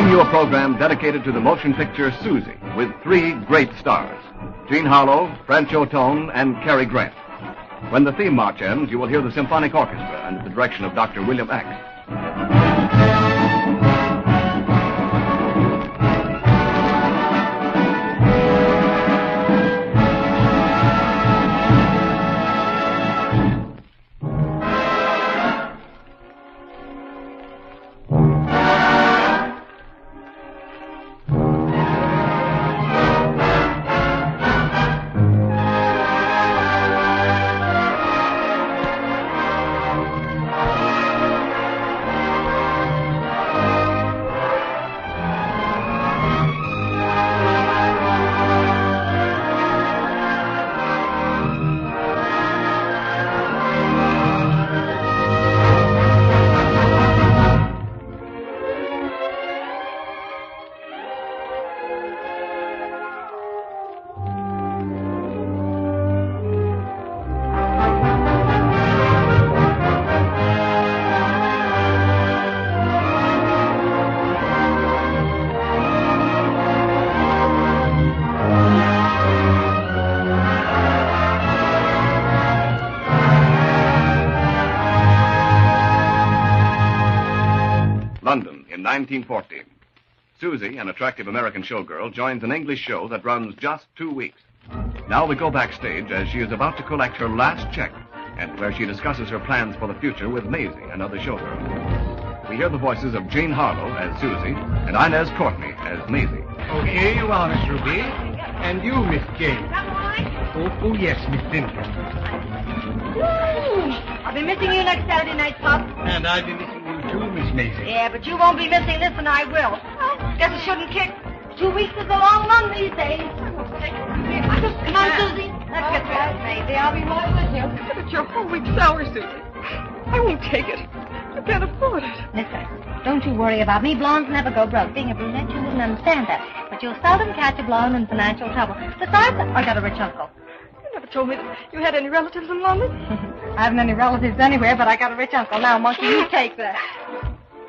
you a program dedicated to the motion picture Suzy, with three great stars, Jean Harlow, Francho Tone, and Cary Grant. When the theme march ends, you will hear the symphonic orchestra under the direction of Dr. William Eck. London in 1914. Suzy, an attractive American showgirl, joins an English show that runs just 2 weeks. Now we go backstage as she is about to collect her last check, and where she discusses her plans for the future with Maisie, another showgirl. We hear the voices of Jean Harlow as Suzy and Inez Courtney as Maisie. Oh, here you are, Miss Ruby. And you, Miss Jane. Oh, yes, Miss Cynthia. I'll be missing you next Saturday night, Pop. And I'll be missing you too, Miss Maisie. Yeah, but you won't be missing this, and I will. Guess I shouldn't kick. 2 weeks is a long run these days. Come on, Suzy. Let's get dressed, Maisie. I'll be right with you. But your whole week's salary, Suzy. I won't take it. I can't afford it. Listen, don't you worry about me. Blondes never go broke. Being a brunette, you wouldn't understand that. But you'll seldom catch a blonde in financial trouble. Besides, I got a rich uncle. You never told me that you had any relatives in London. I haven't any relatives anywhere, but I got a rich uncle. Now, monkey, you take that.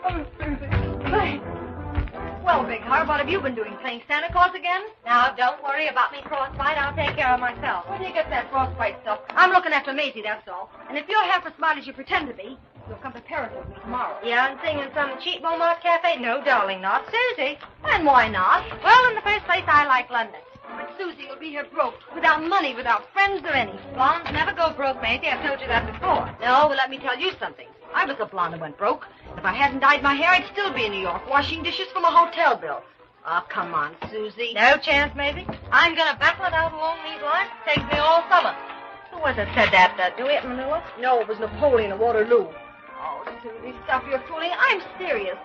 Oh, Suzy. Thanks. Well, Big Heart, what have you been doing? Playing Santa Claus again? Now, don't worry about me frostbite. I'll take care of myself. Where do you get that frostbite stuff? I'm looking after Maisie, that's all. And if you're half as smart as you pretend to be, you'll come to Paris with me tomorrow. Yeah, and sing in some cheap Montmartre cafe? No, darling, not Susie. And why not? Well, in the first place, I like London. But Susie will be here broke, without money, without friends or any. Blondes never go broke, Maisie. I've told you that before. No, but let me tell you something. I was a blonde who went broke. If I hadn't dyed my hair, I'd still be in New York, washing dishes from a hotel bill. Oh, come on, Susie. No chance, Maisie. I'm going to battle it out along these lines. It takes me all summer. Who was it said that? Dewey at Manila? No, it was Napoleon at Waterloo. Oh, Susie, stop your fooling. I'm serious.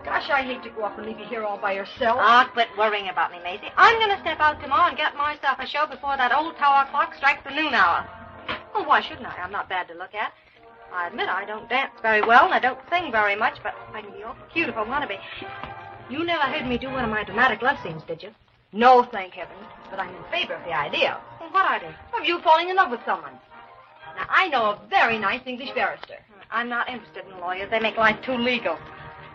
Gosh, I hate to go off and leave you here all by yourself. Ah, quit worrying about me, Maisie. I'm going to step out tomorrow and get myself a show before that old tower clock strikes the noon hour. Well, why shouldn't I? I'm not bad to look at. I admit I don't dance very well and I don't sing very much, but I can be awful cute if I want to be. You never heard me do one of my dramatic love scenes, did you? No, thank heaven. But I'm in favor of the idea. Well, what idea? Of you falling in love with someone. Now, I know a very nice English barrister. I'm not interested in lawyers. They make life too legal.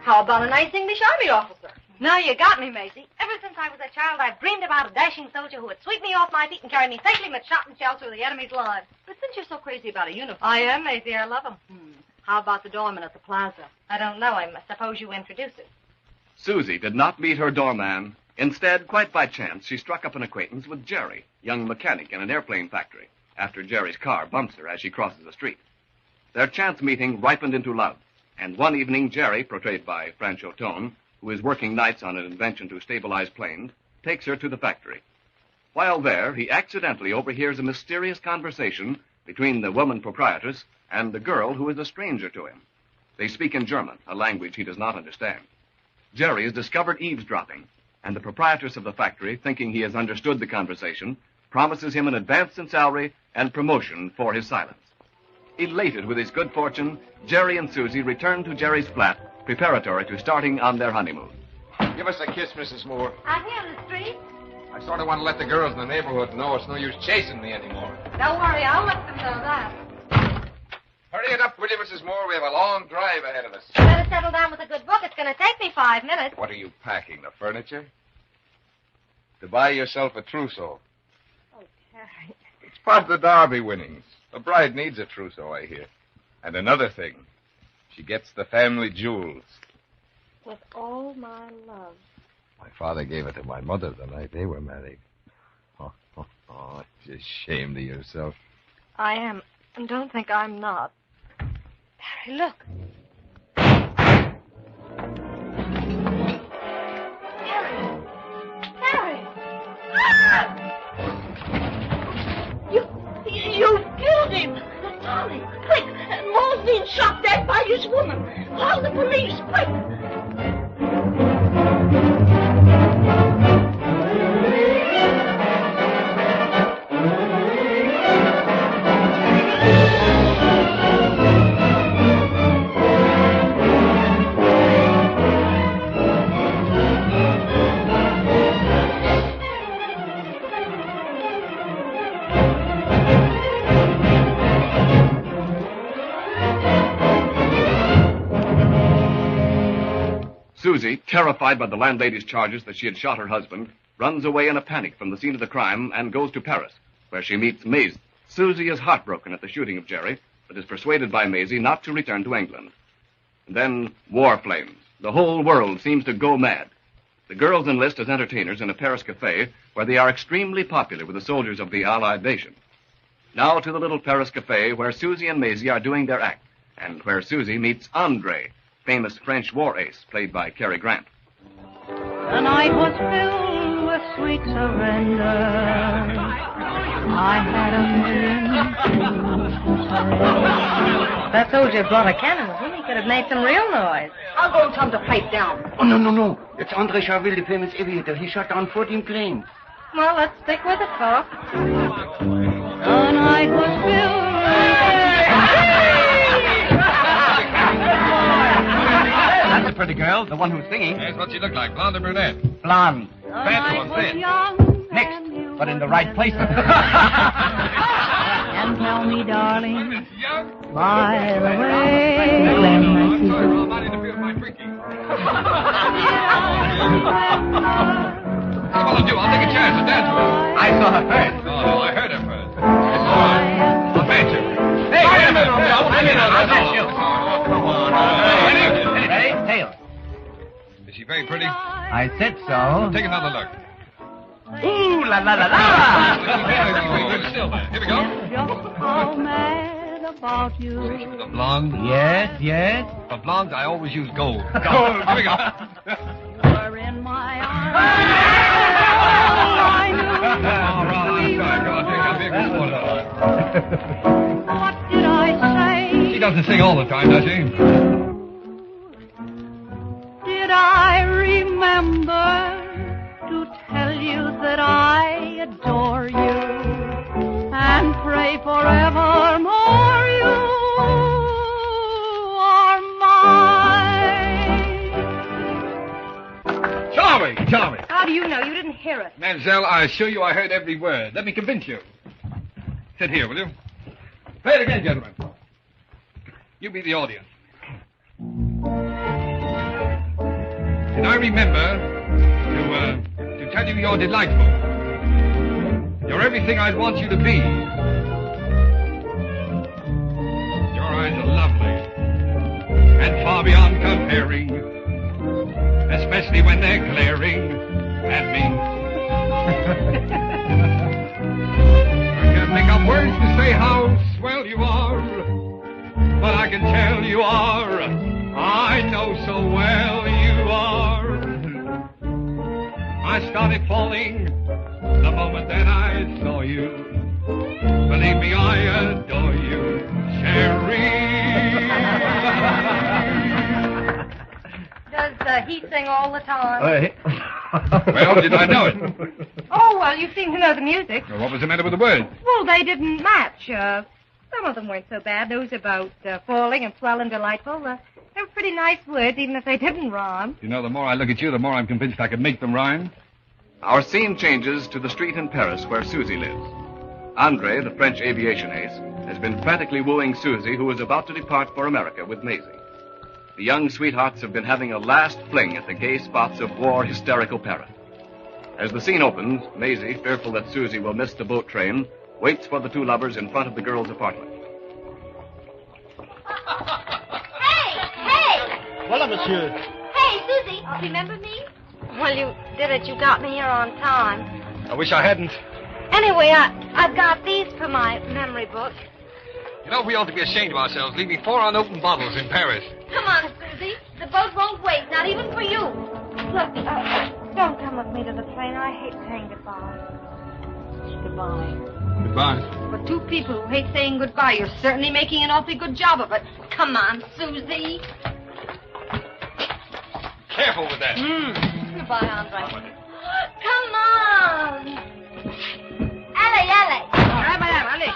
How about a nice English army officer? Now you got me, Maisie. Ever since I was a child, I've dreamed about a dashing soldier who would sweep me off my feet and carry me safely with shot and shell through the enemy's line. But since you're so crazy about a uniform... I am, Maisie. I love him. How about the doorman at the plaza? I don't know him. I suppose you introduce him. Suzy did not meet her doorman. Instead, quite by chance, she struck up an acquaintance with Jerry, young mechanic in an airplane factory, after Jerry's car bumps her as she crosses the street. Their chance meeting ripened into love, and one evening Jerry, portrayed by Francho Tone, who is working nights on an invention to stabilize planes, takes her to the factory. While there, he accidentally overhears a mysterious conversation between the woman proprietress and the girl who is a stranger to him. They speak in German, a language he does not understand. Jerry is discovered eavesdropping, and the proprietress of the factory, thinking he has understood the conversation, promises him an advance in salary and promotion for his silence. Elated with his good fortune, Jerry and Suzy return to Jerry's flat, preparatory to starting on their honeymoon. Give us a kiss, Mrs. Moore. Out here on the street? I sort of want to let the girls in the neighborhood know it's no use chasing me anymore. Don't worry, I'll let them know that. Hurry it up, will you, Mrs. Moore? We have a long drive ahead of us. You better settle down with a good book. It's going to take me 5 minutes. What are you packing, the furniture? To buy yourself a trousseau. Oh, Terry. It's part of the Derby winnings. A bride needs a trousseau, I hear. And another thing. She gets the family jewels. With all my love. My father gave it to my mother the night they were married. Oh, you're ashamed of yourself. I am. And don't think I'm not. Terry, look. Terry! Ah! You killed him! Tommy, quick! Moore's been shot dead by his woman. Call the police, quick! Suzy, terrified by the landlady's charges that she had shot her husband, runs away in a panic from the scene of the crime and goes to Paris, where she meets Maisie. Suzy is heartbroken at the shooting of Jerry, but is persuaded by Maisie not to return to England. And then war flames. The whole world seems to go mad. The girls enlist as entertainers in a Paris cafe, where they are extremely popular with the soldiers of the Allied nation. Now to the little Paris cafe, where Suzy and Maisie are doing their act, and where Suzy meets Andre, famous French war ace, played by Cary Grant. The night was filled with sweet surrender. I had a million things to say. That soldier brought a cannon with him. He could have made some real noise. I'll go and tell him to pipe down. Oh, no. It's André Charville, the famous aviator. He shot down 14 planes. Well, let's stick with it, folks. The night was filled That's a pretty girl, the one who's singing. Yes, what's she look like, blonde or brunette? Blonde. Fat or thin? Next, but in the right place. And tell me, darling, by the way, when I see Sorry, you. I'll not interfere with my drinking. What I'll do, I'll take a chance and dance with her. I saw her first. Oh, no, I heard her first. I'll match her. Hey, wait a minute, Romeo. I'll match you. Come on. Ready? Tail. Is she very pretty? I said so. Take another look. Ooh, la la la la. Still there. Here we go. Just how mad about you. The blonde. Yes. For blondes, I always use gold. Gold. Here we go. Were in my arms. I knew All right, I'm sorry. Go on, take that big one. What did I say? She doesn't sing all the time, does she? Did I remember to tell you that I adore you and pray forevermore you are mine? Charming. How do you know? You didn't hear it. Mademoiselle, I assure you I heard every word. Let me convince you. Sit here, will you? Play it again, gentlemen. You be the audience. Did I remember to tell you you're delightful? You're everything I'd want you to be. Your eyes are lovely and far beyond comparing, especially when they're glaring at me. I can't make up words to say how swell you are, but I can tell you are. I know so well you are. I started falling the moment that I saw you. Believe me, I adore you, Sherry. Does he sing all the time? Well, did I know it? Oh, well, you seem to know the music. Well, what was the matter with the words? Well, they didn't match. Some of them weren't so bad. Those about falling and swell and delightful. They were pretty nice words, even if they didn't rhyme. You know, the more I look at you, the more I'm convinced I can make them rhyme. Our scene changes to the street in Paris where Suzy lives. Andre, the French aviation ace, has been frantically wooing Suzy, who is about to depart for America with Maisie. The young sweethearts have been having a last fling at the gay spots of war-hysterical Paris. As the scene opens, Maisie, fearful that Suzy will miss the boat train, waits for the two lovers in front of the girl's apartment. Hey! Voilà, monsieur. Hey, Suzy, remember me? Well, you did it. You got me here on time. I wish I hadn't. Anyway, I've got these for my memory book. You know, we ought to be ashamed of ourselves, leaving 4 unopened bottles in Paris. Come on, Suzy. The boat won't wait, not even for you. Look, don't come with me to the train. I hate saying goodbye. Goodbye. Goodbye. For two people who hate saying goodbye, you're certainly making an awfully good job of it. Come on, Suzy. Careful with that. Goodbye, Andre. Come on. Alley. Right, madame, allez.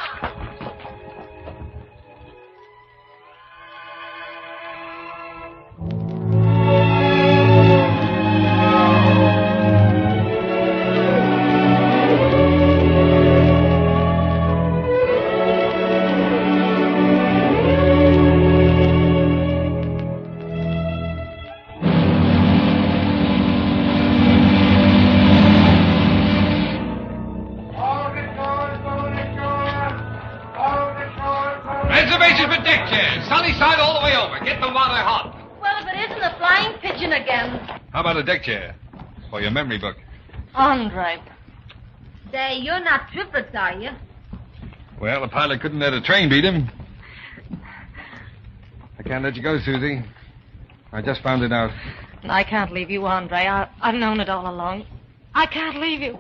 Reservations for deck chairs. Sunny side all the way over. Get them while they're hot. Well, if it isn't a flying pigeon again. How about a deck chair? For your memory book. Andre. Say, you're not triplets, are you? Well, the pilot couldn't let a train beat him. I can't let you go, Suzy. I just found it out. I can't leave you, Andre. I've known it all along. I can't leave you.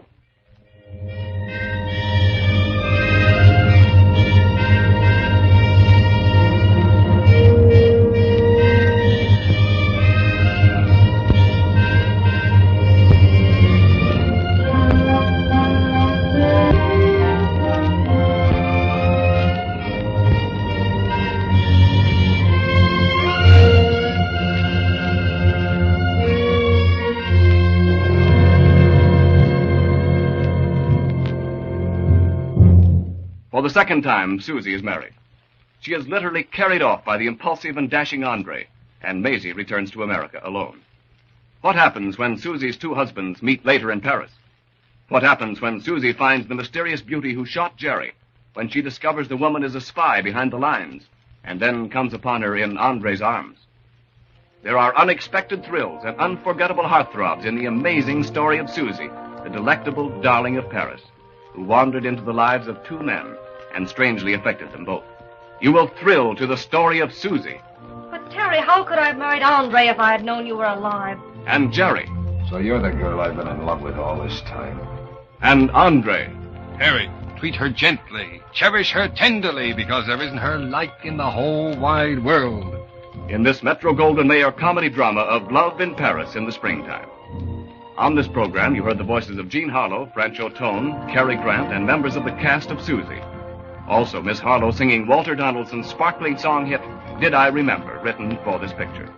For the second time, Suzy is married. She is literally carried off by the impulsive and dashing Andre, and Maisie returns to America alone. What happens when Suzy's two husbands meet later in Paris? What happens when Suzy finds the mysterious beauty who shot Jerry, when she discovers the woman is a spy behind the lines, and then comes upon her in Andre's arms? There are unexpected thrills and unforgettable heartthrobs in the amazing story of Suzy, the delectable darling of Paris, who wandered into the lives of two men and strangely affected them both. You will thrill to the story of Suzy But, Terry, how could I have married Andre if I had known you were alive? and Jerry So you're the girl I've been in love with all this time. and Andre. Harry, treat her gently. Cherish her tenderly, because there isn't her like in the whole wide world. In this Metro-Goldwyn-Mayer comedy drama of Love in Paris in the Springtime. On this program, you heard the voices of Jean Harlow, Francho Tone, Cary Grant, and members of the cast of Suzy. Also, Miss Harlow singing Walter Donaldson's sparkling song hit, Did I Remember, written for this picture.